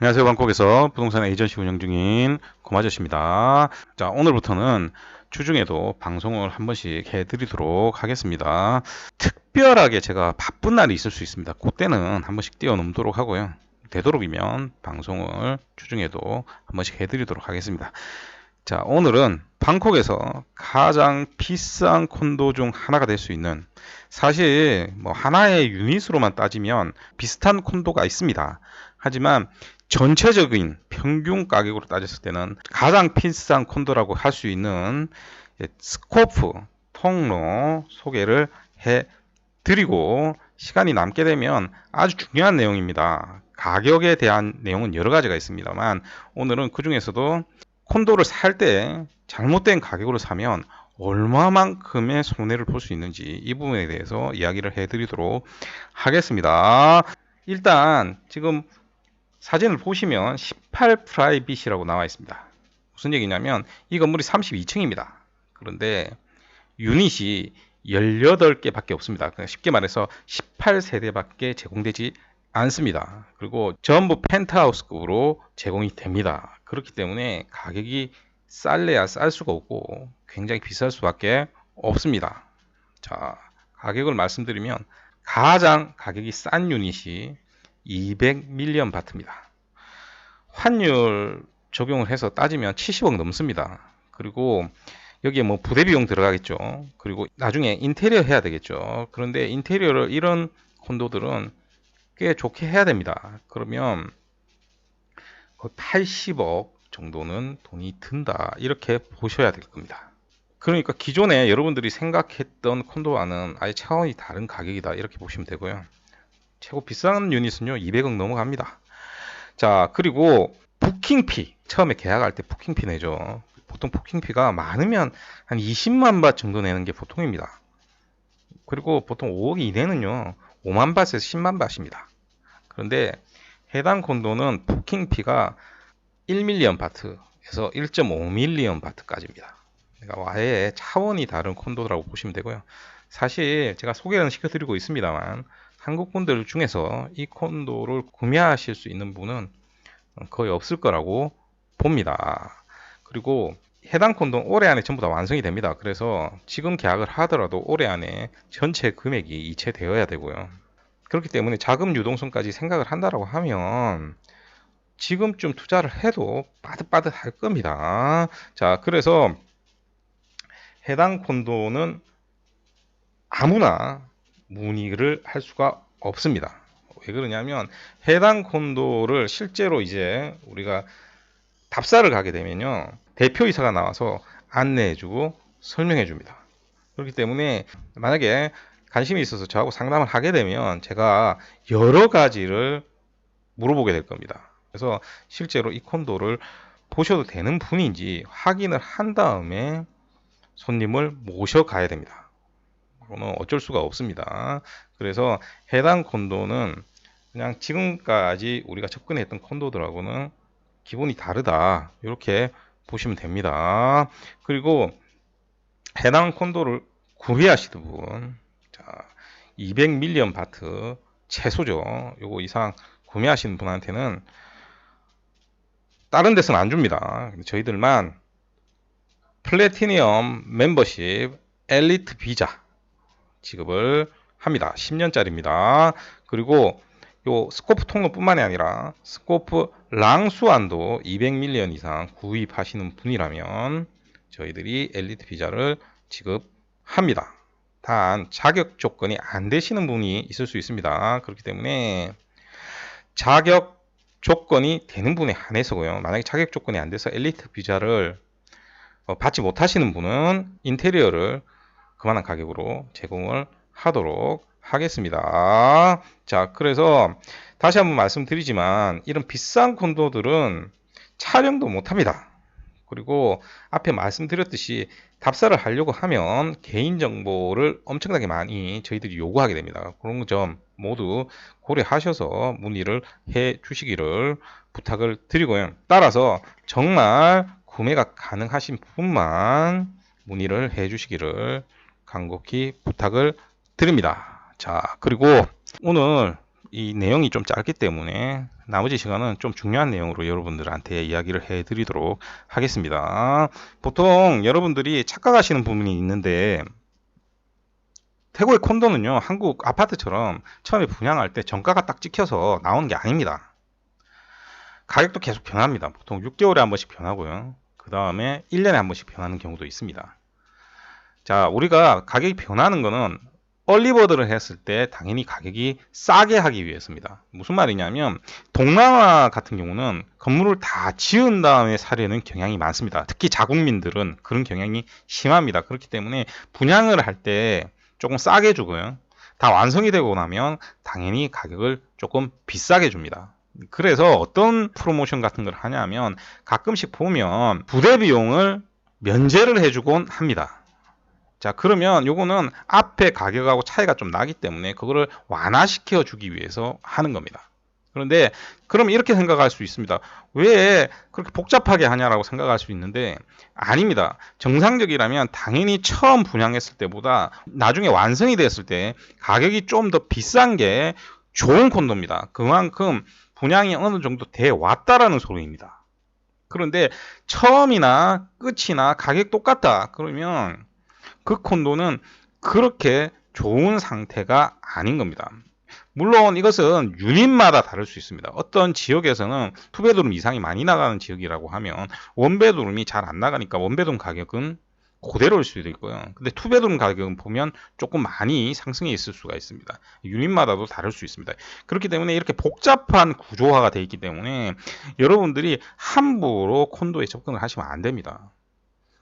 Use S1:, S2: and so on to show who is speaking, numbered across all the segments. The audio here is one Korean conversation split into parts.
S1: 안녕하세요. 방콕에서 부동산 에이전시 운영 중인 고마저씨입니다. 자, 오늘부터는 주중에도 방송을 한 번씩 해드리도록 하겠습니다. 특별하게 제가 바쁜 날이 있을 수 있습니다. 그때는 한 번씩 뛰어넘도록 하고요. 되도록이면 방송을 주중에도 한 번씩 해드리도록 하겠습니다. 자, 오늘은 방콕에서 가장 비싼 콘도 중 하나가 될 수 있는, 사실 뭐 하나의 유닛으로만 따지면 비슷한 콘도가 있습니다. 하지만 전체적인 평균 가격으로 따졌을 때는 가장 비싼 콘도라고 할 수 있는 스코프 통로 소개를 해 드리고, 시간이 남게 되면 아주 중요한 내용입니다. 가격에 대한 내용은 여러 가지가 있습니다만, 오늘은 그 중에서도 콘도를 살 때 잘못된 가격으로 사면 얼마만큼의 손해를 볼 수 있는지, 이 부분에 대해서 이야기를 해드리도록 하겠습니다. 일단 지금 사진을 보시면 18 프라이빗이라고 나와 있습니다. 무슨 얘기냐면 이 건물이 32층입니다. 그런데 유닛이 18개밖에 없습니다. 쉽게 말해서 18세대밖에 제공되지 않습니다. 그리고 전부 펜트하우스급으로 제공이 됩니다. 그렇기 때문에 가격이 쌀래야 쌀 수가 없고 굉장히 비쌀 수밖에 없습니다. 자, 가격을 말씀드리면 가장 가격이 싼 유닛이 200밀리언 바트입니다. 환율 적용을 해서 따지면 70억 넘습니다. 그리고 여기에 뭐 부대 비용 들어가겠죠. 그리고 나중에 인테리어 해야 되겠죠. 그런데 인테리어를 이런 콘도들은 꽤 좋게 해야 됩니다. 그러면 거의 80억 정도는 돈이 든다, 이렇게 보셔야 될 겁니다. 그러니까 기존에 여러분들이 생각했던 콘도와는 아예 차원이 다른 가격이다, 이렇게 보시면 되고요. 최고 비싼 유닛은요 200억 넘어갑니다. 자, 그리고 부킹피, 처음에 계약할 때 부킹피 내죠. 보통 부킹피가 많으면 한 20만 바 정도 내는 게 보통입니다. 그리고 보통 5억 이내는요 5만 바트에서 10만 바트입니다. 그런데 해당 콘도는 부킹피가 1밀리언 바트에서 1.5밀리언 바트까지입니다. 그러니까 아예 차원이 다른 콘도라고 보시면 되고요. 사실 제가 소개는 시켜드리고 있습니다만 한국 분들 중에서 이 콘도를 구매하실 수 있는 분은 거의 없을 거라고 봅니다. 그리고 해당 콘도는 올해 안에 전부 다 완성이 됩니다. 그래서 지금 계약을 하더라도 올해 안에 전체 금액이 이체되어야 되고요. 그렇기 때문에 자금 유동성까지 생각을 한다라고 하면 지금쯤 투자를 해도 빠듯빠듯할 겁니다. 자, 그래서 해당 콘도는 아무나 문의를 할 수가 없습니다. 왜 그러냐면 해당 콘도를 실제로 이제 우리가 답사를 가게 되면요 대표이사가 나와서 안내해주고 설명해줍니다. 그렇기 때문에 만약에 관심이 있어서 저하고 상담을 하게 되면 제가 여러 가지를 물어보게 될 겁니다. 그래서 실제로 이 콘도를 보셔도 되는 분인지 확인을 한 다음에 손님을 모셔가야 됩니다. 그거는 어쩔 수가 없습니다. 그래서 해당 콘도는 그냥 지금까지 우리가 접근했던 콘도들하고는 기본이 다르다, 이렇게 보시면 됩니다. 그리고 해당 콘도를 구매하시는 분, 자, 200밀리언 바트 최소죠. 요거 이상 구매하시는 분한테는 다른 데서는 안 줍니다. 저희들만 플래티니엄 멤버십 엘리트 비자 지급을 합니다. 10년짜리입니다. 그리고 요 스코프 통로뿐만이 아니라 스코프 랑수안도 200밀리언 이상 구입하시는 분이라면 저희들이 엘리트 비자를 지급합니다. 단 자격 조건이 안 되시는 분이 있을 수 있습니다. 그렇기 때문에 자격 조건이 되는 분에 한해서고요. 만약에 자격 조건이 안 돼서 엘리트 비자를 받지 못하시는 분은 인테리어를 그만한 가격으로 제공을 하도록 하겠습니다. 자, 그래서 다시 한번 말씀드리지만 이런 비싼 콘도들은 촬영도 못합니다. 그리고 앞에 말씀드렸듯이 답사를 하려고 하면 개인정보를 엄청나게 많이 저희들이 요구하게 됩니다. 그런 점 모두 고려하셔서 문의를 해 주시기를 부탁을 드리고요. 따라서 정말 구매가 가능하신 분만 문의를 해 주시기를 간곡히 부탁을 드립니다. 자, 그리고 오늘 이 내용이 좀 짧기 때문에 나머지 시간은 좀 중요한 내용으로 여러분들한테 이야기를 해드리도록 하겠습니다. 보통 여러분들이 착각하시는 부분이 있는데, 태고의 콘도는요, 한국 아파트처럼 처음에 분양할 때 정가가 딱 찍혀서 나오는 게 아닙니다. 가격도 계속 변합니다. 보통 6개월에 한 번씩 변하고요. 그 다음에 1년에 한 번씩 변하는 경우도 있습니다. 자, 우리가 가격이 변하는 거는 얼리버드를 했을 때 당연히 가격이 싸게 하기 위해서입니다. 무슨 말이냐면 동남아 같은 경우는 건물을 다 지은 다음에 사려는 경향이 많습니다. 특히 자국민들은 그런 경향이 심합니다. 그렇기 때문에 분양을 할 때 조금 싸게 주고요. 다 완성이 되고 나면 당연히 가격을 조금 비싸게 줍니다. 그래서 어떤 프로모션 같은 걸 하냐면 가끔씩 보면 부대 비용을 면제를 해주곤 합니다. 자, 그러면 요거는 앞에 가격하고 차이가 좀 나기 때문에 그거를 완화시켜 주기 위해서 하는 겁니다. 그런데 그럼 이렇게 생각할 수 있습니다. 왜 그렇게 복잡하게 하냐라고 생각할 수 있는데 아닙니다. 정상적이라면 당연히 처음 분양했을 때보다 나중에 완성이 됐을 때 가격이 좀 더 비싼 게 좋은 콘도입니다. 그만큼 분양이 어느 정도 돼 왔다라는 소리입니다. 그런데 처음이나 끝이나 가격 똑같다 그러면 그 콘도는 그렇게 좋은 상태가 아닌 겁니다. 물론 이것은 유닛마다 다를 수 있습니다. 어떤 지역에서는 투베드룸 이상이 많이 나가는 지역이라고 하면 원베드룸이 잘 안 나가니까 원베드룸 가격은 그대로일 수도 있고요. 근데 투베드룸 가격은 보면 조금 많이 상승해 있을 수가 있습니다. 유닛마다도 다를 수 있습니다. 그렇기 때문에 이렇게 복잡한 구조화가 되어 있기 때문에 여러분들이 함부로 콘도에 접근을 하시면 안 됩니다.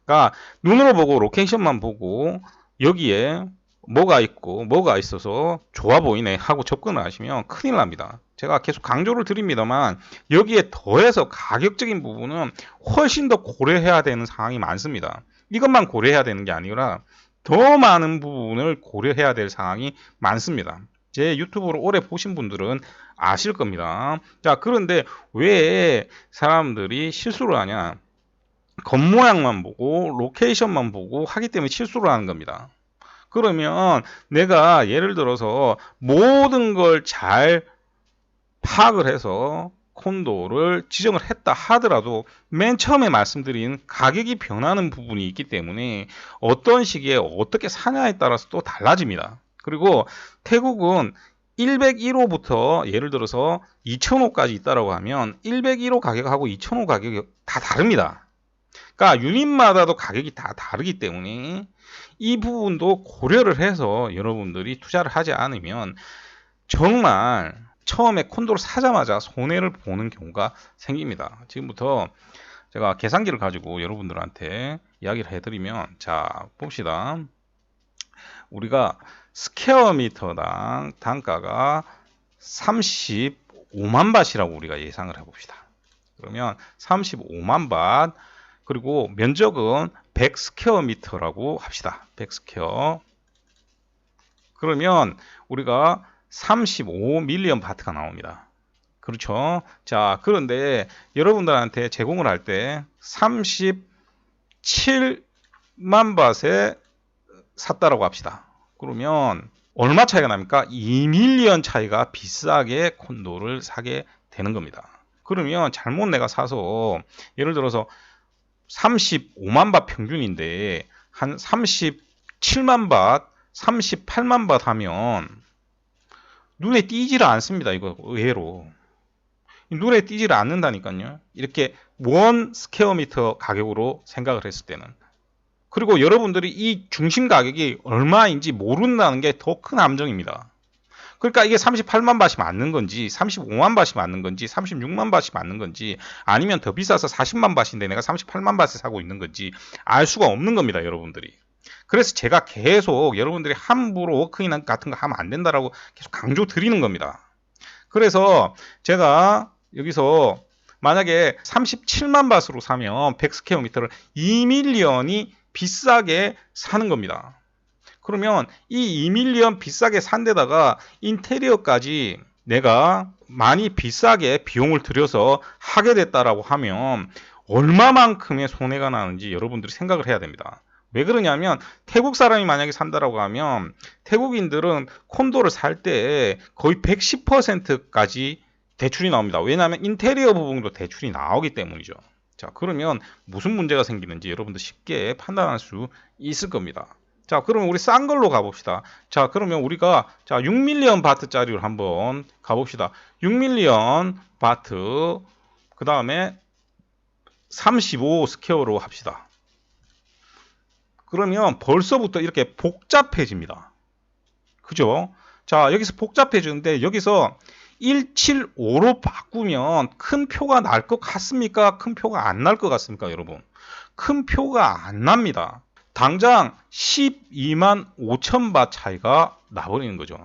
S1: 그러니까 눈으로 보고 로케이션만 보고 여기에 뭐가 있고 뭐가 있어서 좋아 보이네 하고 접근을 하시면 큰일 납니다. 제가 계속 강조를 드립니다만 여기에 더해서 가격적인 부분은 훨씬 더 고려해야 되는 상황이 많습니다. 이것만 고려해야 되는 게 아니라 더 많은 부분을 고려해야 될 상황이 많습니다. 제 유튜브를 오래 보신 분들은 아실 겁니다. 자, 그런데 왜 사람들이 실수를 하냐? 겉모양만 보고 로케이션만 보고 하기 때문에 실수를 하는 겁니다. 그러면 내가 예를 들어서 모든 걸 잘 파악을 해서 콘도를 지정을 했다 하더라도 맨 처음에 말씀드린 가격이 변하는 부분이 있기 때문에 어떤 시기에 어떻게 사냐에 따라서 또 달라집니다. 그리고 태국은 101호부터 예를 들어서 2005까지 있다라고 하면 101호 가격하고 2005 가격이 다 다릅니다. 그러니까 유닛마다도 가격이 다 다르기 때문에 이 부분도 고려를 해서 여러분들이 투자를 하지 않으면 정말 처음에 콘도를 사자마자 손해를 보는 경우가 생깁니다. 지금부터 제가 계산기를 가지고 여러분들한테 이야기를 해드리면, 자, 봅시다. 우리가 스퀘어미터당 단가가 35만 밭이라고 우리가 예상을 해봅시다. 그러면 35만 밭, 그리고 면적은 100스퀘어미터라고 합시다. 100스퀘어. 그러면 우리가 35밀리언 바트가 나옵니다. 그렇죠? 자, 그런데 여러분들한테 제공을 할 때 37만 밭에 샀다라고 합시다. 그러면 얼마 차이가 납니까? 2밀리언 차이가 비싸게 콘도를 사게 되는 겁니다. 그러면 잘못 내가 사서 예를 들어서 35만 밭 평균인데 한 37만 밭, 38만 밭 하면 눈에 띄지를 않습니다. 이거 의외로. 눈에 띄지를 않는다니까요. 이렇게 원 스퀘어미터 가격으로 생각을 했을 때는. 그리고 여러분들이 이 중심 가격이 얼마인지 모른다는 게 더 큰 함정입니다. 그러니까 이게 38만 밭이 맞는 건지 35만 밭이 맞는 건지 36만 밭이 맞는 건지 아니면 더 비싸서 40만 밭인데 내가 38만 밭에 사고 있는 건지 알 수가 없는 겁니다. 여러분들이. 그래서 제가 계속 여러분들이 함부로 워크인 같은 거 하면 안 된다라고 계속 강조 드리는 겁니다. 그래서 제가 여기서 만약에 37만 밭으로 사면 100스퀘어미터를 2밀리언이 비싸게 사는 겁니다. 그러면 이 2밀리언 비싸게 산 데다가 인테리어까지 내가 많이 비싸게 비용을 들여서 하게 됐다라고 하면 얼마만큼의 손해가 나는지 여러분들이 생각을 해야 됩니다. 왜 그러냐면 태국 사람이 만약에 산다라고 하면 태국인들은 콘도를 살 때 거의 110%까지 대출이 나옵니다. 왜냐하면 인테리어 부분도 대출이 나오기 때문이죠. 자, 그러면 무슨 문제가 생기는지 여러분들 쉽게 판단할 수 있을 겁니다. 자, 그러면 우리 싼 걸로 가봅시다. 자, 그러면 우리가 6밀리언 바트짜리로 한번 가봅시다. 6밀리언 바트, 그 다음에 35 스퀘어로 합시다. 그러면 벌써부터 이렇게 복잡해집니다. 그죠? 자, 여기서 복잡해지는데 여기서 175로 바꾸면 큰 표가 날 것 같습니까? 큰 표가 안 날 것 같습니까, 여러분? 큰 표가 안 납니다. 당장 12만 5천 바 차이가 나버리는 거죠.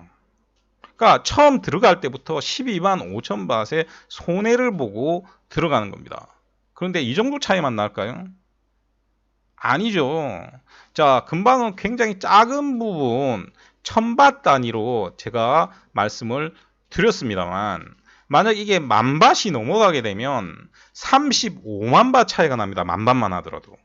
S1: 그러니까 처음 들어갈 때부터 12만 5천 밭의 손해를 보고 들어가는 겁니다. 그런데 이 정도 차이만 날까요? 아니죠. 자, 금방은 굉장히 작은 부분 1000밭 단위로 제가 말씀을 드렸습니다만 만약 이게 10,000밭이 넘어가게 되면 35만 밭 차이가 납니다. 10,000밭만 하더라도.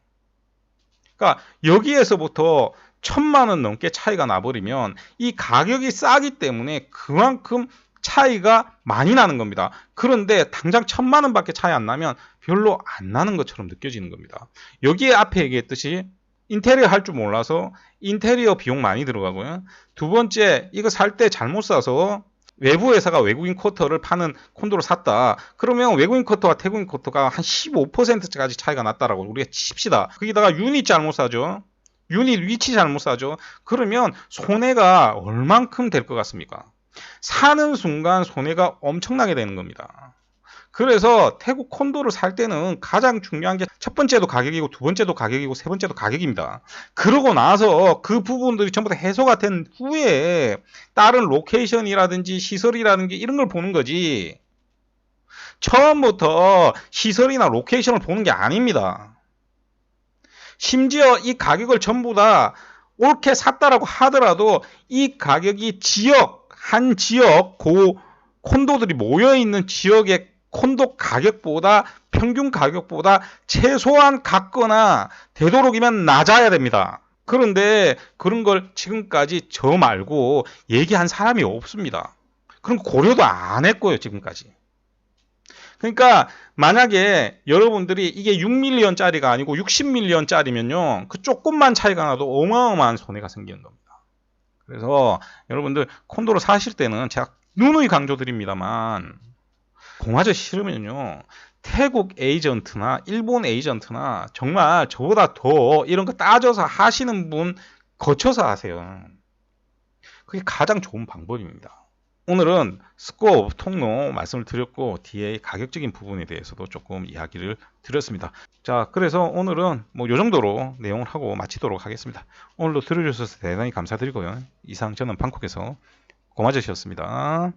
S1: 그러니까 여기에서부터 1,000만 원 넘게 차이가 나버리면 이 가격이 싸기 때문에 그만큼 차이가 많이 나는 겁니다. 그런데 당장 1,000만 원밖에 차이 안 나면 별로 안 나는 것처럼 느껴지는 겁니다. 여기에 앞에 얘기했듯이 인테리어 할 줄 몰라서 인테리어 비용 많이 들어가고요. 두 번째, 이거 살 때 잘못 사서 외부 회사가 외국인 쿼터를 파는 콘도를 샀다. 그러면 외국인 쿼터와 태국인 쿼터가 한 15%까지 차이가 났다라고 우리가 칩시다. 거기다가 유닛 잘못 사죠. 유닛 위치 잘못 사죠. 그러면 손해가 얼만큼 될 것 같습니까? 사는 순간 손해가 엄청나게 되는 겁니다. 그래서 태국 콘도를 살 때는 가장 중요한 게 첫 번째도 가격이고 두 번째도 가격이고 세 번째도 가격입니다. 그러고 나서 그 부분들이 전부 다 해소가 된 후에 다른 로케이션이라든지 시설이라든지 이런 걸 보는 거지. 처음부터 시설이나 로케이션을 보는 게 아닙니다. 심지어 이 가격을 전부 다 옳게 샀다라고 하더라도 이 가격이 한 지역 콘도들이 모여있는 지역의 콘도 가격보다 평균 가격보다 최소한 같거나 되도록이면 낮아야 됩니다. 그런데 그런 걸 지금까지 저 말고 얘기한 사람이 없습니다. 그럼 고려도 안 했고요, 지금까지. 그러니까 만약에 여러분들이 이게 6밀리언짜리가 아니고 60밀리언짜리면요. 그 조금만 차이가 나도 어마어마한 손해가 생기는 겁니다. 그래서 여러분들 콘도를 사실 때는 제가 누누이 강조드립니다만 공화제 싫으면요. 태국 에이전트나 일본 에이전트나 정말 저보다 더 이런 거 따져서 하시는 분 거쳐서 하세요. 그게 가장 좋은 방법입니다. 오늘은 스코어 통로 말씀을 드렸고 뒤에 가격적인 부분에 대해서도 조금 이야기를 드렸습니다. 자, 그래서 오늘은 뭐 요 정도로 내용을 하고 마치도록 하겠습니다. 오늘도 들어주셔서 대단히 감사드리고요. 이상 저는 방콕에서 고마저씨였습니다.